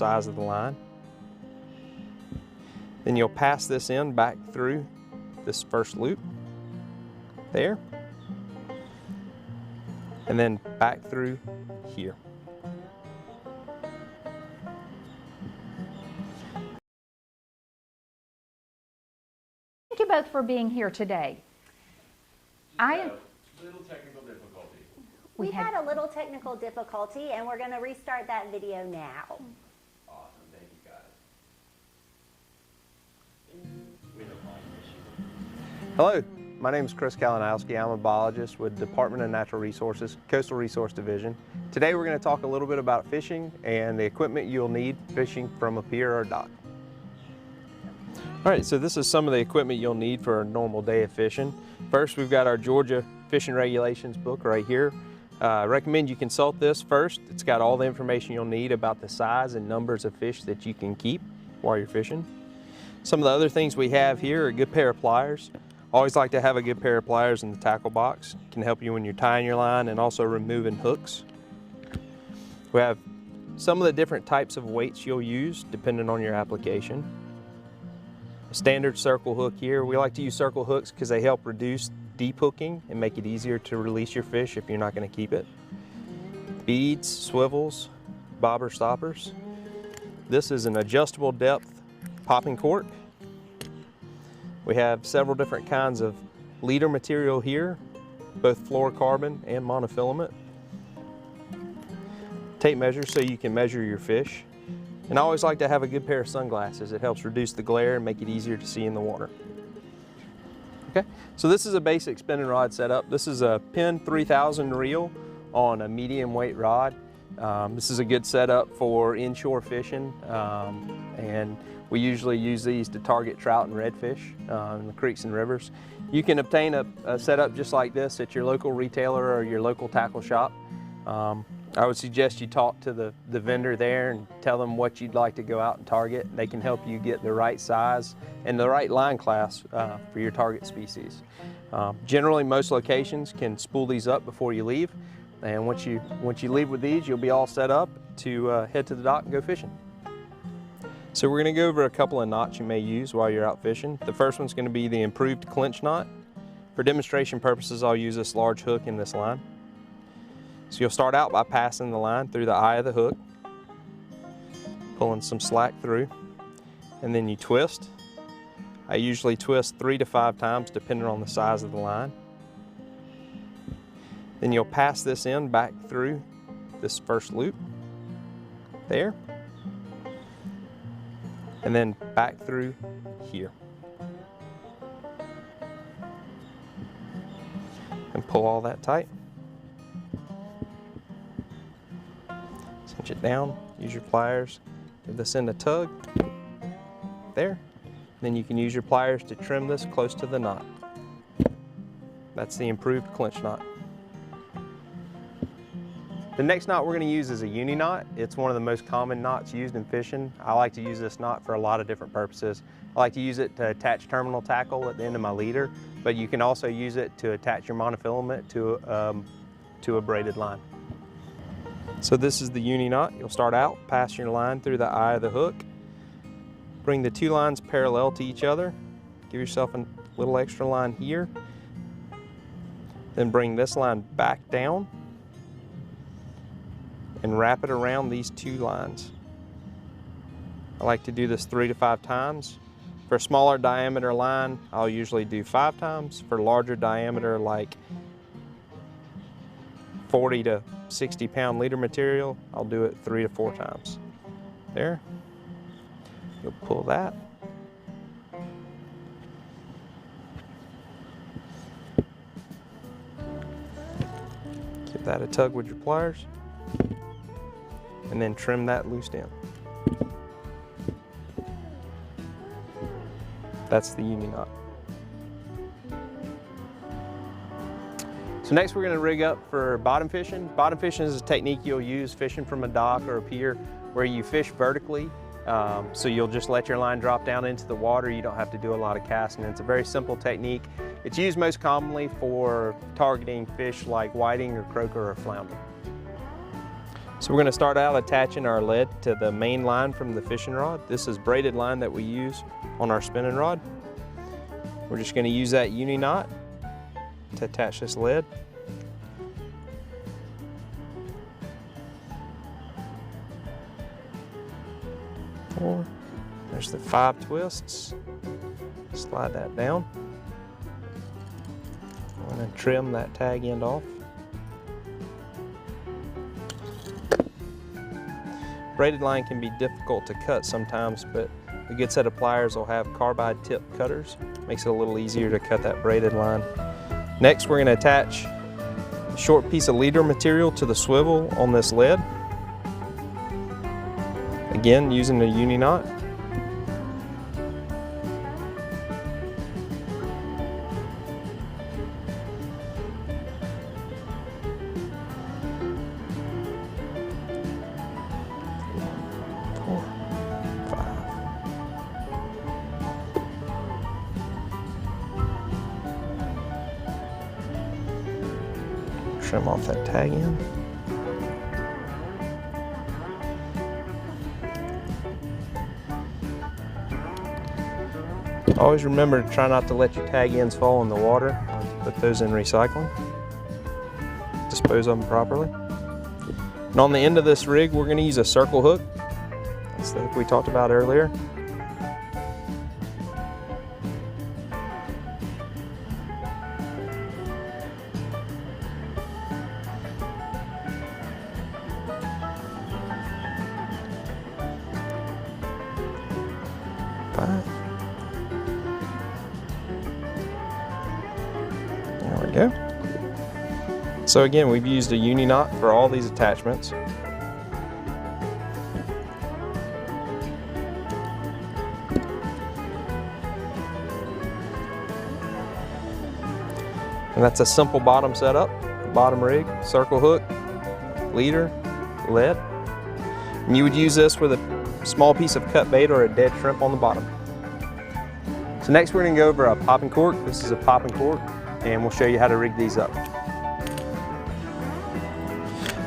size of the line. Then you'll pass this in back through this first loop there, and then back through here. Thank you both for being here today. Little technical difficulty. We had a little technical difficulty, and we're going to restart that video now. Awesome, thank you guys. We don't mind the issue. Hello, my name is Chris Kalinowski. I'm a biologist with Department of Natural Resources, Coastal Resource Division. Today we're going to talk a little bit about fishing and the equipment you'll need fishing from a pier or dock. All right, so this is some of the equipment you'll need for a normal day of fishing. First, we've got our Georgia Fishing Regulations book right here. I recommend you consult this first. It's got all the information you'll need about the size and numbers of fish that you can keep while you're fishing. Some of the other things we have here are a good pair of pliers. Always like to have a good pair of pliers in the tackle box. It can help you when you're tying your line and also removing hooks. We have some of the different types of weights you'll use depending on your application. A standard circle hook here. We like to use circle hooks because they help reduce deep hooking and make it easier to release your fish if you're not going to keep it. Beads, swivels, bobber stoppers. This is an adjustable depth popping cork. We have several different kinds of leader material here, both fluorocarbon and monofilament. Tape measure so you can measure your fish. And I always like to have a good pair of sunglasses. It helps reduce the glare and make it easier to see in the water. Okay, so this is a basic spinning rod setup. This is a Penn 3000 reel on a medium weight rod. This is a good setup for inshore fishing, and we usually use these to target trout and redfish in the creeks and rivers. You can obtain a setup just like this at your local retailer or your local tackle shop. I would suggest you talk to the vendor there and tell them what you'd like to go out and target. They can help you get the right size and the right line class for your target species. Generally, most locations can spool these up before you leave, and once you leave with these, you'll be all set up to head to the dock and go fishing. So we're going to go over a couple of knots you may use while you're out fishing. The first one's going to be the improved clinch knot. For demonstration purposes, I'll use this large hook in this line. So you'll start out by passing the line through the eye of the hook, pulling some slack through, and then you twist. I usually twist 3 to 5 times depending on the size of the line. Then you'll pass this in back through this first loop there, and then back through here. And pull all that tight. Cinch it down, use your pliers, give this end a tug, there. Then you can use your pliers to trim this close to the knot. That's the improved clinch knot. The next knot we're going to use is a uni knot. It's one of the most common knots used in fishing. I like to use this knot for a lot of different purposes. I like to use it to attach terminal tackle at the end of my leader, but you can also use it to attach your monofilament to a braided line. So this is the uni knot. You'll start out, pass your line through the eye of the hook, bring the 2 lines parallel to each other, give yourself a little extra line here, then bring this line back down and wrap it around these 2 lines. I like to do this 3 to 5 times. For a smaller diameter line, I'll usually do 5 times. For larger diameter, like 40 to 60 pound leader material, I'll do it 3 to 4 times. There. You'll pull that. Give that a tug with your pliers, and then trim that loose end. That's the uni knot. So next we're going to rig up for bottom fishing. Bottom fishing is a technique you'll use fishing from a dock or a pier where you fish vertically. So you'll just let your line drop down into the water. You don't have to do a lot of casting. It's a very simple technique. It's used most commonly for targeting fish like whiting or croaker or flounder. So we're going to start out attaching our lead to the main line from the fishing rod. This is braided line that we use on our spinning rod. We're just going to use that uni knot to attach this lead. There's the 5 twists. Slide that down. I'm going to trim that tag end off. Braided line can be difficult to cut sometimes, but a good set of pliers will have carbide tip cutters. Makes it a little easier to cut that braided line. Next, we're going to attach a short piece of leader material to the swivel on this lead. Again, using the uni knot. Trim off that tag end. Always remember to try not to let your tag ends fall in the water. Put those in recycling. Dispose of them properly. And on the end of this rig, we're going to use a circle hook. That's the hook we talked about earlier. There we go. So again, we've used a uni knot for all these attachments. And that's a simple bottom setup. Bottom rig, circle hook, leader, lead. And you would use this with a small piece of cut bait or a dead shrimp on the bottom. So next we're going to go over a popping cork. This is a popping cork, and we'll show you how to rig these up.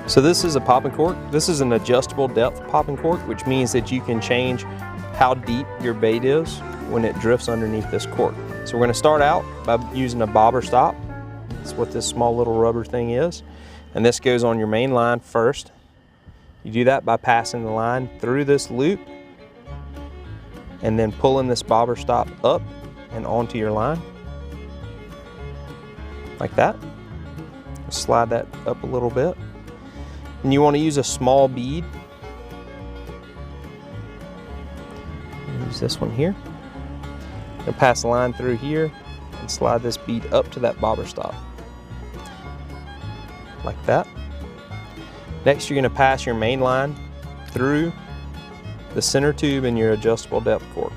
So this is a popping cork. This is an adjustable depth popping cork, which means that you can change how deep your bait is when it drifts underneath this cork. So we're going to start out by using a bobber stop. That's what this small little rubber thing is. And this goes on your main line first. You do that by passing the line through this loop and then pulling this bobber stop up and onto your line. Like that. Slide that up a little bit. And you want to use a small bead. Use this one here. You'll pass the line through here and slide this bead up to that bobber stop. Like that. Next, you're going to pass your main line through the center tube in your adjustable depth cork.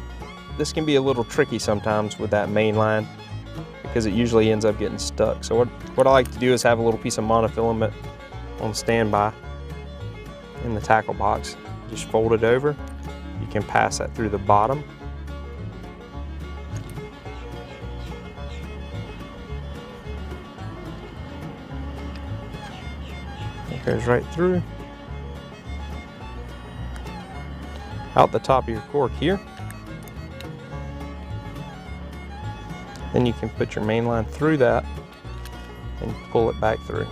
This can be a little tricky sometimes with that main line because it usually ends up getting stuck. So what I like to do is have a little piece of monofilament on standby in the tackle box. Just fold it over. You can pass that through the bottom. It goes right through. Out the top of your cork here. Then you can put your main line through that and pull it back through.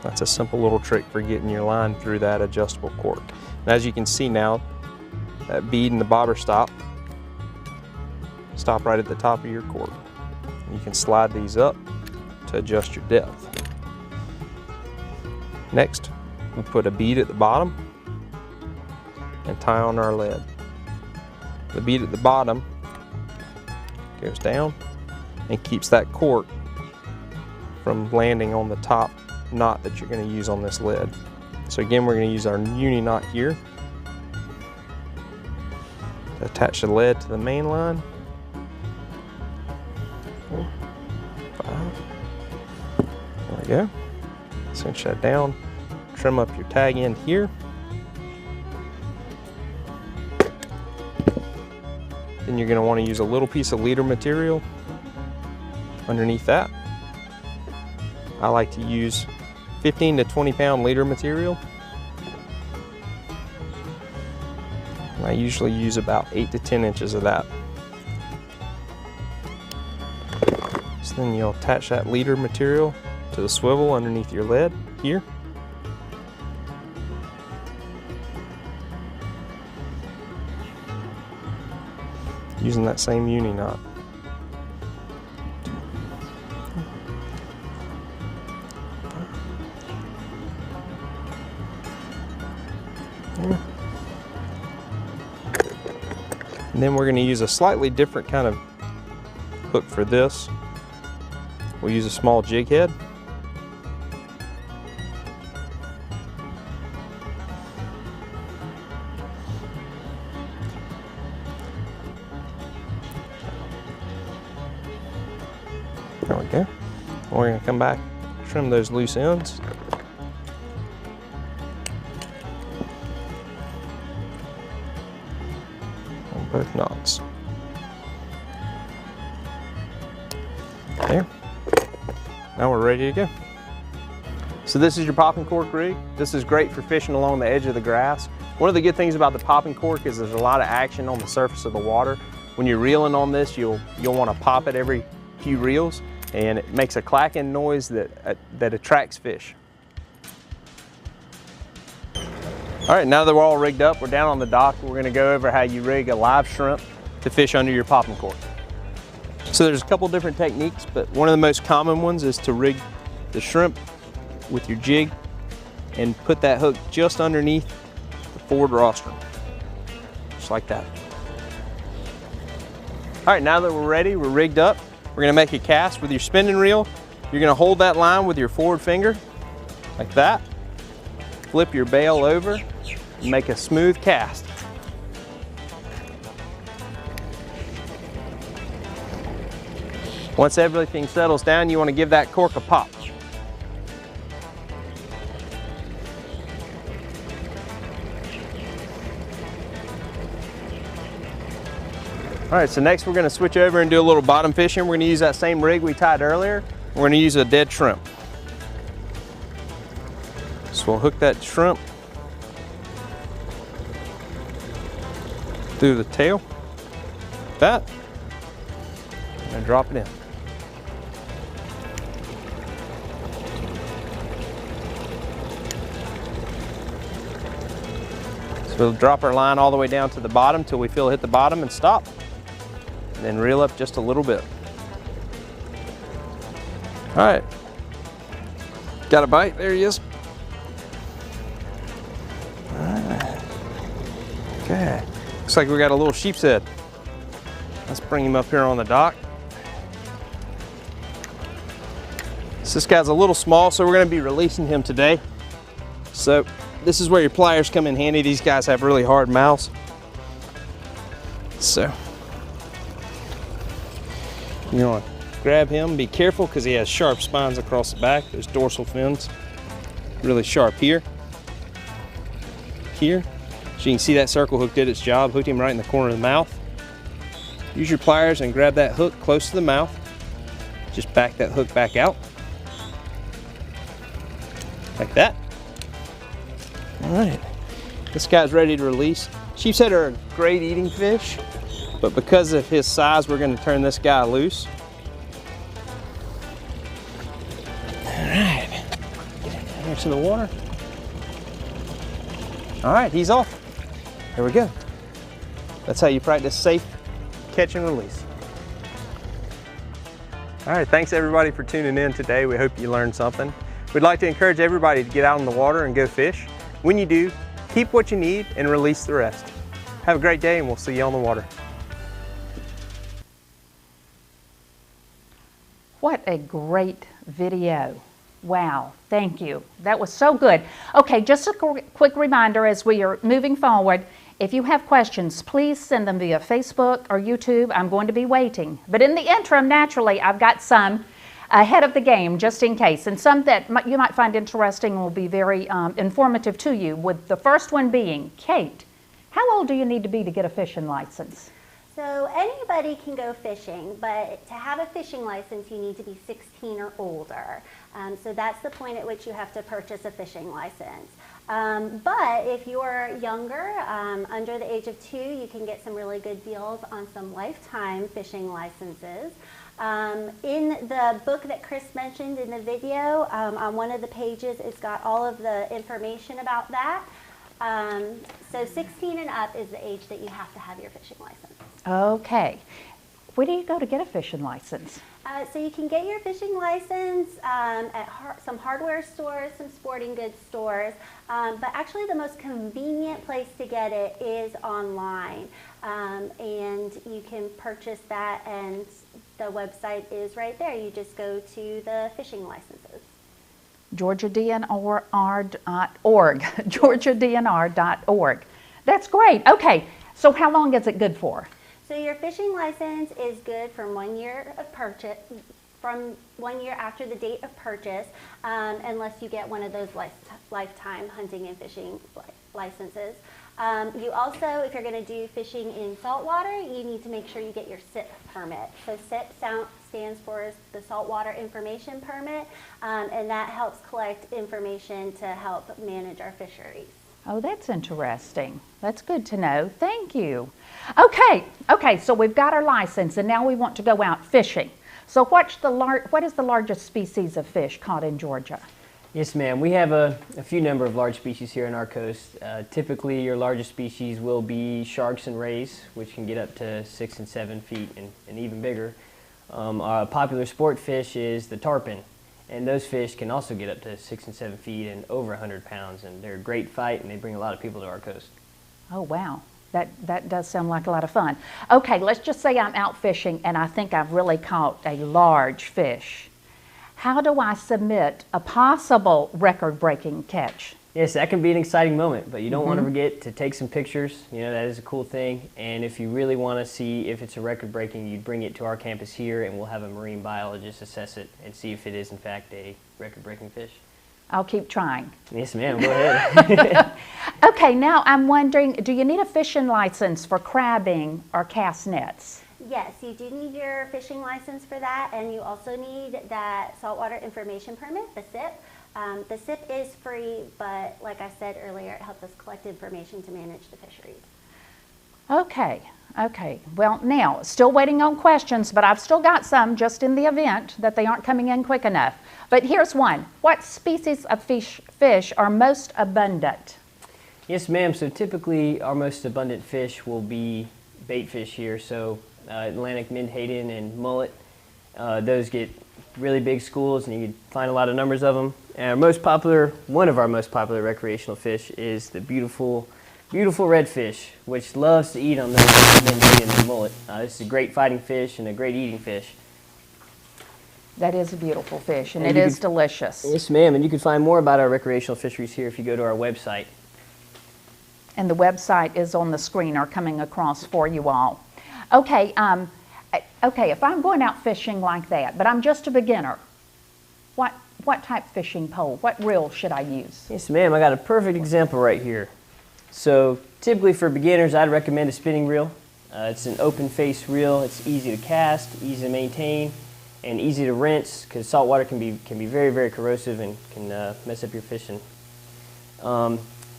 That's a simple little trick for getting your line through that adjustable cork. And as you can see now, that bead and the bobber stop right at the top of your cork. You can slide these up to adjust your depth. Next, we put a bead at the bottom and tie on our lead. The bead at the bottom goes down and keeps that cork from landing on the top knot that you're going to use on this lead. So again, we're going to use our uni knot here to attach the lead to the main line. 4, 5. There we go. Cinch that down. Trim up your tag end here. Then you're going to want to use a little piece of leader material underneath that. I like to use 15 to 20 pound leader material. And I usually use about 8 to 10 inches of that. So then you'll attach that leader material to the swivel underneath your lead here. Using that same uni knot. And then we're going to use a slightly different kind of hook for this. We'll use a small jig head. There we go. We're going to come back, trim those loose ends. On both knots. There. Now we're ready to go. So this is your popping cork rig. This is great for fishing along the edge of the grass. One of the good things about the popping cork is there's a lot of action on the surface of the water. When you're reeling on this, you'll want to pop it every few reels, and it makes a clacking noise that attracts fish. All right, now that we're all rigged up, we're down on the dock. We're going to go over how you rig a live shrimp to fish under your popping cork. So there's a couple different techniques, but one of the most common ones is to rig the shrimp with your jig and put that hook just underneath the forward rostrum, just like that. All right, now that we're ready, we're rigged up, we're gonna make a cast with your spinning reel. You're gonna hold that line with your forward finger, like that. Flip your bail over and make a smooth cast. Once everything settles down, you want to give that cork a pop. All right, so next we're going to switch over and do a little bottom fishing. We're going to use that same rig we tied earlier. We're going to use a dead shrimp. So we'll hook that shrimp through the tail, like that, and drop it in. So we'll drop our line all the way down to the bottom till we feel it hit the bottom and stop. And then reel up just a little bit. All right. Got a bite? There he is. All right. Okay. Looks like we got a little sheep's head. Let's bring him up here on the dock. So this guy's a little small, so we're going to be releasing him today. So this is where your pliers come in handy. These guys have really hard mouths. So you want to grab him, be careful because he has sharp spines across the back. Those dorsal fins, really sharp here. Here. So you can see that circle hook did its job, hooked him right in the corner of the mouth. Use your pliers and grab that hook close to the mouth. Just back that hook back out. Like that. All right, this guy's ready to release. Sheep's head are a great eating fish, but because of his size, we're going to turn this guy loose. All right, get him into the water. All right, he's off. There we go. That's how you practice safe catch and release. All right, thanks everybody for tuning in today. We hope you learned something. We'd like to encourage everybody to get out in the water and go fish. When you do, keep what you need and release the rest. Have a great day and we'll see you on the water. What a great video. Wow, thank you. That was so good. Okay, just a quick reminder as we are moving forward, if you have questions, please send them via Facebook or YouTube. I'm going to be waiting. But in the interim, naturally, I've got some ahead of the game just in case, and some that you might find interesting will be very informative to you, with the first one being, Kate, how old do you need to be to get a fishing license? So anybody can go fishing, but to have a fishing license, you need to be 16 or older. So that's the point at which you have to purchase a fishing license. But if you're younger, under the age of 2, you can get some really good deals on some lifetime fishing licenses. In the book that Chris mentioned in the video, on one of the pages, it's got all of the information about that. So 16 and up is the age that you have to have your fishing license. Okay. Where do you go to get a fishing license? So you can get your fishing license at some hardware stores, some sporting goods stores, but actually the most convenient place to get it is online. And you can purchase that, and the website is right there. You just go to the fishing licenses. GeorgiaDNR.org. GeorgiaDNR.org. That's great. Okay, so how long is it good for? So your fishing license is good from 1 year of purchase, from 1 year after the date of purchase, unless you get one of those lifetime hunting and fishing licenses. You also, if you're going to do fishing in saltwater, you need to make sure you get your SIP permit. So SIP stands for the Saltwater Information Permit, and that helps collect information to help manage our fisheries. Oh, that's interesting. That's good to know. Thank you. Okay, so we've got our license, and now we want to go out fishing. So what is the largest species of fish caught in Georgia? Yes, ma'am. We have a few number of large species here on our coast. Typically, your largest species will be sharks and rays, which can get up to 6 and 7 feet and even bigger. A popular sport fish is the tarpon, and those fish can also get up to 6 and 7 feet and over 100 pounds, and they're a great fight, and they bring a lot of people to our coast. Oh, wow. That does sound like a lot of fun. Okay, let's just say I'm out fishing, and I think I've really caught a large fish. How do I submit a possible record-breaking catch? Yes, that can be an exciting moment, but you don't want to forget to take some pictures. You know, that is a cool thing. And if you really want to see if it's a record-breaking, you'd bring it to our campus here, and we'll have a marine biologist assess it and see if it is, in fact, a record-breaking fish. I'll keep trying. Yes, ma'am. Go ahead. Okay, now I'm wondering, do you need a fishing license for crabbing or cast nets? Yes, you do need your fishing license for that, and you also need that Saltwater Information Permit, the SIP. The SIP is free, but like I said earlier, it helps us collect information to manage the fisheries. Okay. Well, now, still waiting on questions, but I've still got some just in the event that they aren't coming in quick enough. But here's one. What species of fish are most abundant? Yes, ma'am. So typically our most abundant fish will be bait fish here. So Atlantic menhaden and mullet. Those get really big schools, and you can find a lot of numbers of them. And one of our most popular recreational fish is the beautiful redfish, which loves to eat on those menhaden and mullet. This is a great fighting fish and a great eating fish. That is a beautiful fish, and it is delicious. Yes, ma'am. And you can find more about our recreational fisheries here if you go to our website. And the website is on the screen or coming across for you all. Okay, if I'm going out fishing like that, but I'm just a beginner, what type fishing pole, what reel should I use? Yes, ma'am. I got a perfect example right here. So typically for beginners, I'd recommend a spinning reel. It's an open face reel. It's easy to cast, easy to maintain, and easy to rinse, because saltwater can be very, very corrosive and can mess up your fishing.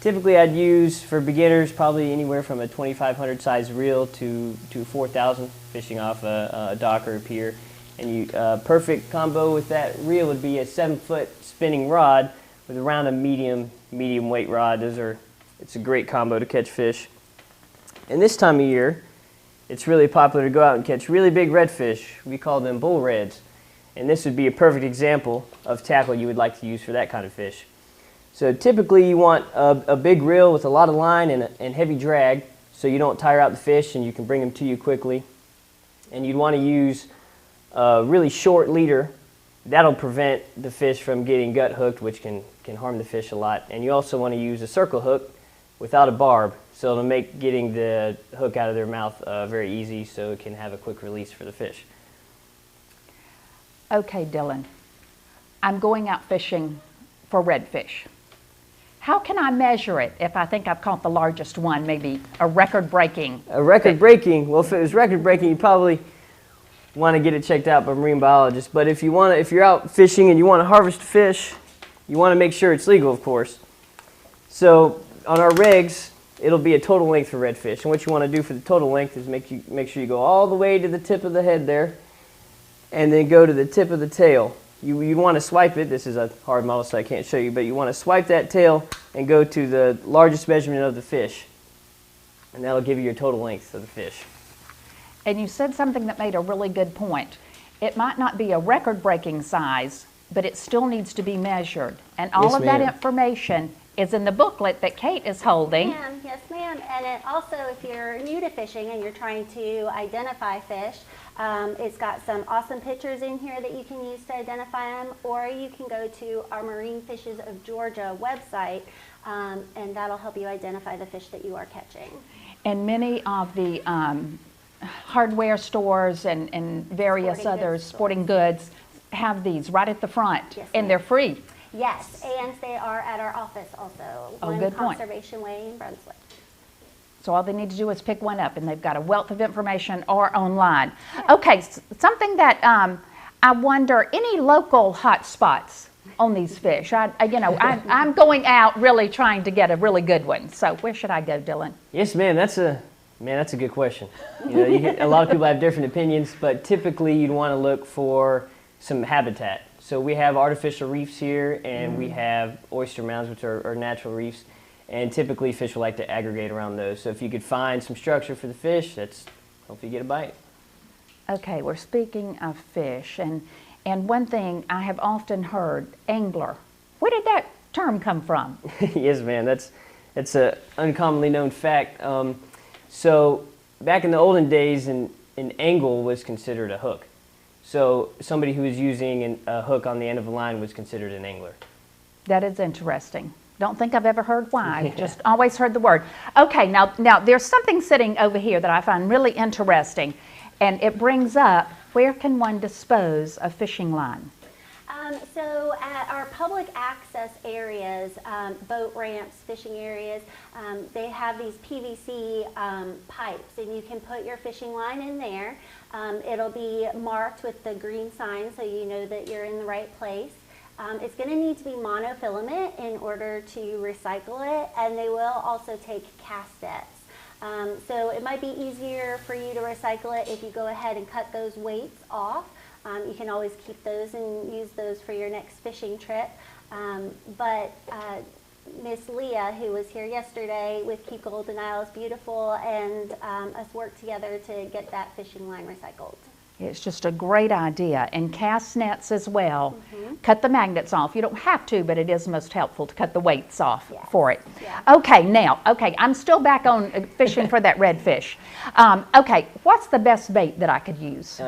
Typically I'd use, for beginners, probably anywhere from a 2,500 size reel to 4,000 fishing off a dock or a pier. And perfect combo with that reel would be a 7-foot spinning rod with around a medium weight rod. It's a great combo to catch fish. And this time of year, it's really popular to go out and catch really big redfish. We call them bull reds. And this would be a perfect example of tackle you would like to use for that kind of fish. So typically you want a big reel with a lot of line and heavy drag, so you don't tire out the fish and you can bring them to you quickly. And you'd want to use a really short leader. That'll prevent the fish from getting gut hooked, which can harm the fish a lot. And you also want to use a circle hook without a barb, so it'll make getting the hook out of their mouth very easy, so it can have a quick release for the fish. Okay, Dylan, I'm going out fishing for redfish. How can I measure it if I think I've caught the largest one, maybe a record-breaking? A record-breaking? Well, if it was record-breaking, you probably want to get it checked out by a marine biologist. But if you're out fishing and you want to harvest fish, you want to make sure it's legal, of course. So on our rigs, it'll be a total length for redfish. And what you want to do for the total length is make sure you go all the way to the tip of the head there, and then go to the tip of the tail. You want to swipe it. This is a hard model, so I can't show you, but you want to swipe that tail and go to the largest measurement of the fish. And that'll give you your total length of the fish. And you said something that made a really good point. It might not be a record-breaking size, but it still needs to be measured. And all Yes, of that ma'am. information is in the booklet that Kate is holding. Yes, ma'am. And it also, if you're new to fishing and you're trying to identify fish, it's got some awesome pictures in here that you can use to identify them, or you can go to our Marine Fishes of Georgia website, and that'll help you identify the fish that you are catching. And many of the hardware stores and various Sporting other goods sporting goods have these right at the front, Yes, and ma'am. they're free. Yes, and they are at our office also, Oh, One good point. Conservation Way in Brunswick. So all they need to do is pick one up, and they've got a wealth of information or online. Okay, something that I wonder, any local hot spots on these fish? I'm going out really trying to get a really good one. So where should I go, Dylan? Yes, ma'am. That's a good question. A lot of people have different opinions, but typically you'd want to look for some habitat. So we have artificial reefs here, and we have oyster mounds, which are natural reefs, and typically fish will like to aggregate around those. So if you could find some structure for the fish, hopefully you get a bite. Okay, We're speaking of fish, and one thing I have often heard, angler. Where did that term come from? Yes, ma'am. That's an uncommonly known fact. So back in the olden days, an angle was considered a hook. So somebody who was using a hook on the end of a line was considered an angler. That is interesting. Don't think I've ever heard why, just always heard the word. Okay, now there's something sitting over here that I find really interesting, and it brings up, where can one dispose a fishing line? So at our public access areas, boat ramps, fishing areas, they have these PVC pipes, and you can put your fishing line in there. It'll be marked with the green sign so you know that you're in the right place. It's going to need to be monofilament in order to recycle it, and they will also take cast nets. So it might be easier for you to recycle it if you go ahead and cut those weights off. You can always keep those and use those for your next fishing trip. But Miss Leah, who was here yesterday with Keep Golden Isles Beautiful, and us worked together to get that fishing line recycled. It's just a great idea, and cast nets as well. Cut the magnets off. You don't have to, but it is most helpful to cut the weights off for it. Yeah. Okay, I'm still back on fishing for that redfish. Okay, what's the best bait that I could use?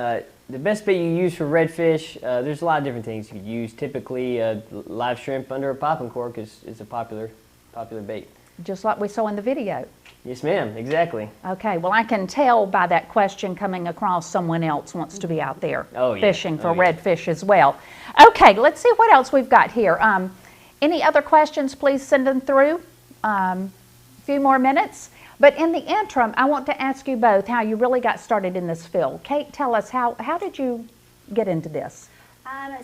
The best bait you use for redfish, there's a lot of different things you could use. Typically, live shrimp under a popping cork is a popular bait. Just like we saw in the video. Yes, ma'am, exactly. Okay, well, I can tell by that question coming across someone else wants to be out there fishing for redfish as well. Okay, let's see what else we've got here. Any other questions, please send them through. A few more minutes. But in the interim, I want to ask you both how you really got started in this field. Kate, tell us, how did you get into this?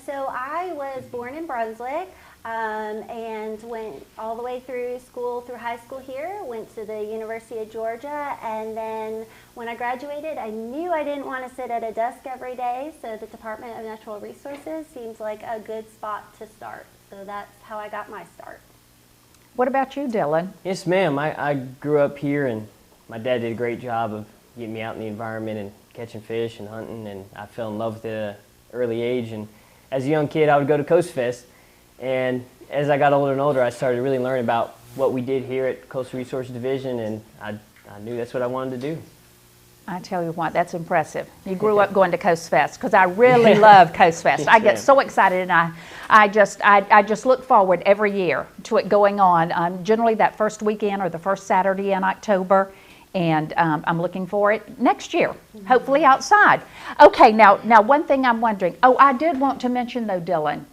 So I was born in Brunswick and went all the way through high school here, went to the University of Georgia, and then when I graduated, I knew I didn't want to sit at a desk every day, so the Department of Natural Resources seems like a good spot to start. So that's how I got my start. What about you, Dylan? Yes, ma'am. I grew up here, and my dad did a great job of getting me out in the environment and catching fish and hunting, and I fell in love with it at an early age. And as a young kid, I would go to CoastFest, and as I got older and older, I started really learning about what we did here at Coastal Resources Division, and I knew that's what I wanted to do. I tell you what, that's impressive. You grew up going to CoastFest, because I really love CoastFest. Yes, I get ma'am. so excited, and I just look forward every year to it going on. Generally that first weekend or the first Saturday in October, and I'm looking for it next year, hopefully outside. Okay, now one thing I'm wondering. Oh, I did want to mention though, Dylan,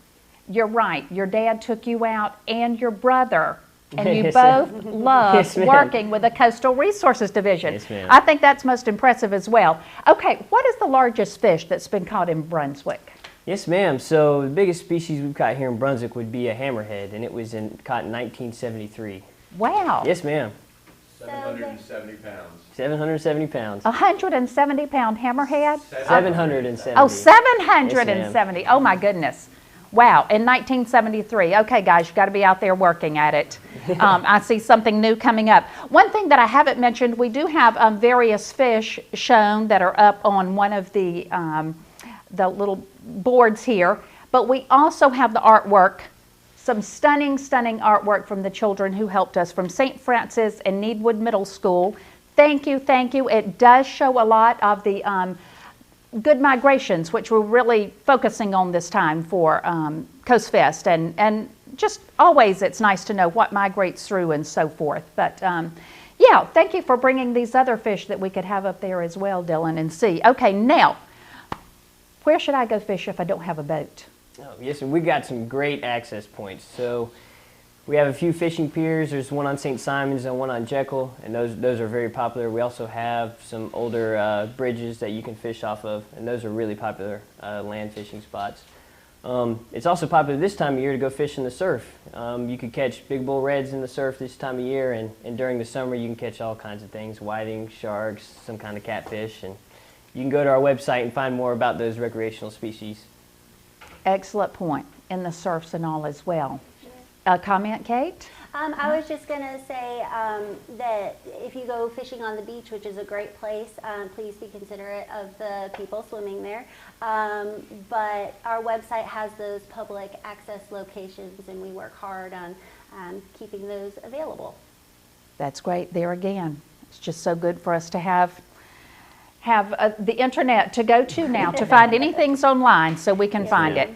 you're right. Your dad took you out, and your brother. And you Yes, both ma'am. love Yes, ma'am. working with the Coastal Resources Division. Yes, ma'am. I think that's most impressive as well. Okay, what is the largest fish that's been caught in Brunswick? Yes, ma'am. So the biggest species we've caught here in Brunswick would be a hammerhead, and it was caught in 1973. Wow. Yes, ma'am. 770 pounds. 770 pounds. 170-pound hammerhead? 770. Oh, 770. Oh, my goodness. Wow, in 1973. Okay, guys, you got to be out there working at it. I see something new coming up. One thing that I haven't mentioned, we do have various fish shown that are up on one of the little boards here, but we also have the artwork, some stunning, stunning artwork from the children who helped us from St. Francis and Needwood Middle School. Thank you, thank you. It does show a lot of the good migrations, which we're really focusing on this time for CoastFest, and just always it's nice to know what migrates through and so forth. But yeah, thank you for bringing these other fish that we could have up there as well, Dylan, and see. Okay, now, where should I go fish if I don't have a boat? Oh, yes, and we got some great access points. So we have a few fishing piers. There's one on St. Simon's and one on Jekyll, and those are very popular. We also have some older bridges that you can fish off of, and those are really popular land fishing spots. It's also popular this time of year to go fish in the surf. You could catch big bull reds in the surf this time of year, and during the summer you can catch all kinds of things, whiting, sharks, some kind of catfish, and you can go to our website and find more about those recreational species. Excellent point, in the surfs and all as well. A comment, Kate? I was just going to say that if you go fishing on the beach, which is a great place, please be considerate of the people swimming there. But our website has those public access locations, and we work hard on keeping those available. That's great. There again, it's just so good for us to have the internet to go to now to find anything's online so we can find it.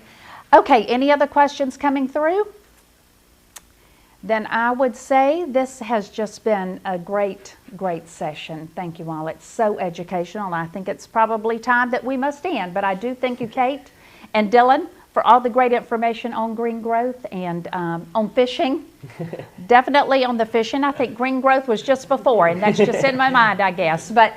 Okay, any other questions coming through? Then I would say this has just been a great, great session. Thank you all. It's so educational, and I think it's probably time that we must end. But I do thank you, Kate and Dylan, for all the great information on green growth and on fishing. Definitely on the fishing. I think green growth was just before, and that's just in my mind, I guess. But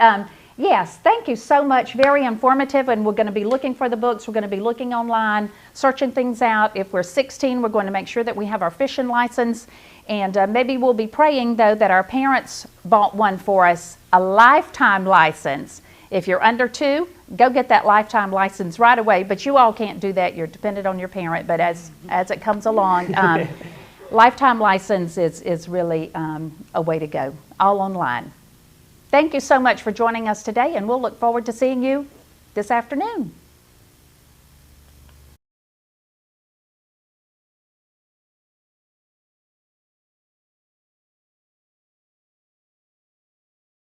yes, thank you so much. Very informative, and we're going to be looking for the books. We're going to be looking online, searching things out. If we're 16, we're going to make sure that we have our fishing license, and maybe we'll be praying, though, that our parents bought one for us, a lifetime license. If you're under 2, go get that lifetime license right away, but you all can't do that. You're dependent on your parent, but as it comes along, lifetime license is really a way to go, all online. Thank you so much for joining us today, and we'll look forward to seeing you this afternoon.